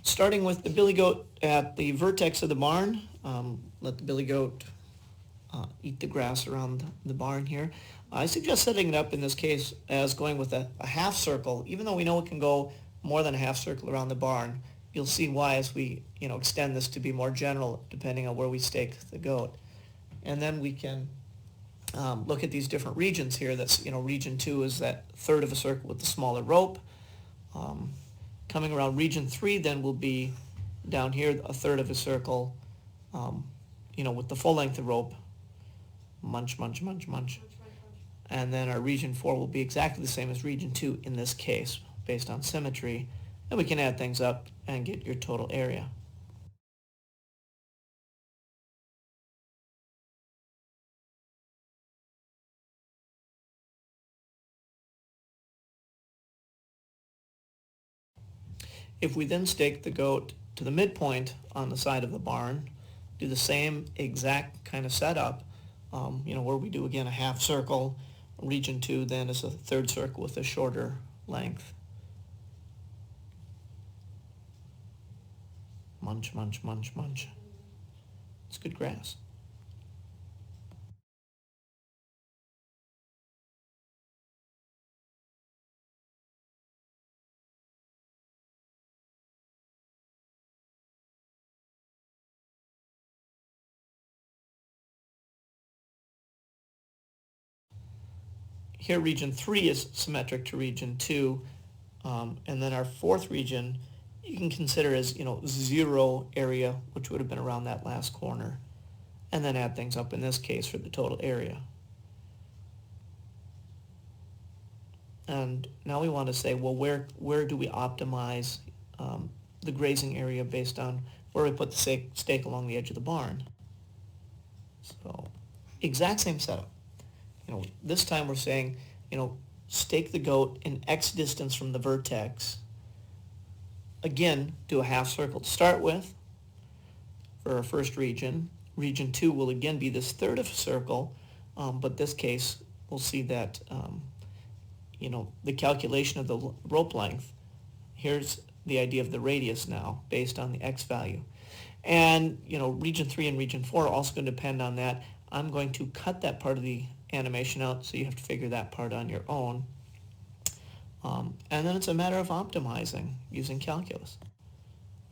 Starting with the billy goat at the vertex of the barn, let the billy goat eat the grass around the barn here. I suggest setting it up in this case as going with a half circle, even though we know it can go more than a half circle around the barn. You'll see why as we extend this to be more general depending on where we stake the goat. And then we can look at these different regions here. That's, region 2 is that third of a circle with the smaller rope. Coming around region 3 then will be down here a third of a circle, with the full length of rope. Munch, munch, munch, munch. And then our region 4 will be exactly the same as region 2 in this case, based on symmetry. And we can add things up and get your total area. If we then stake the goat to the midpoint on the side of the barn, do the same exact kind of setup, where we do again a half circle. Region 2 then is a third circle with a shorter length. Munch, munch, munch, munch. It's good grass. Here region 3 is symmetric to region 2, and then our fourth region you can consider as, 0 area, which would have been around that last corner, and then add things up in this case for the total area. And now we want to say, well, where do we optimize the grazing area based on where we put the stake along the edge of the barn? So exact same setup. This time we're saying, stake the goat in X distance from the vertex. Again, do a half circle to start with for our first region. Region 2 will again be this third of a circle, but this case we'll see that, the calculation of the rope length. Here's the idea of the radius now based on the X value. And, region 3 and region 4 are also going to depend on that. I'm going to cut that part of the animation out, so you have to figure that part on your own. And then it's a matter of optimizing using calculus.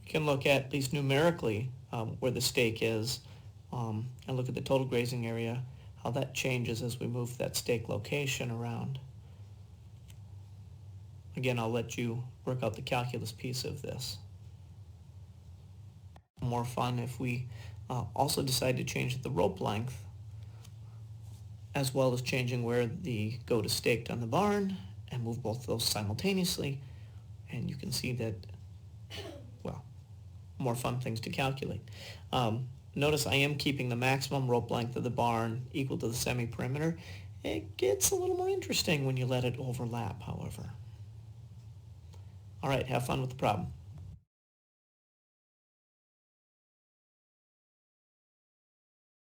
You can look at least numerically where the stake is and look at the total grazing area, how that changes as we move that stake location around. Again, I'll let you work out the calculus piece of this. More fun if we also decide to change the rope length, as well as changing where the goat is staked on the barn, and move both of those simultaneously. And you can see that, well, more fun things to calculate. Notice I am keeping the maximum rope length of the barn equal to the semi-perimeter. It gets a little more interesting when you let it overlap, however. All right, have fun with the problem.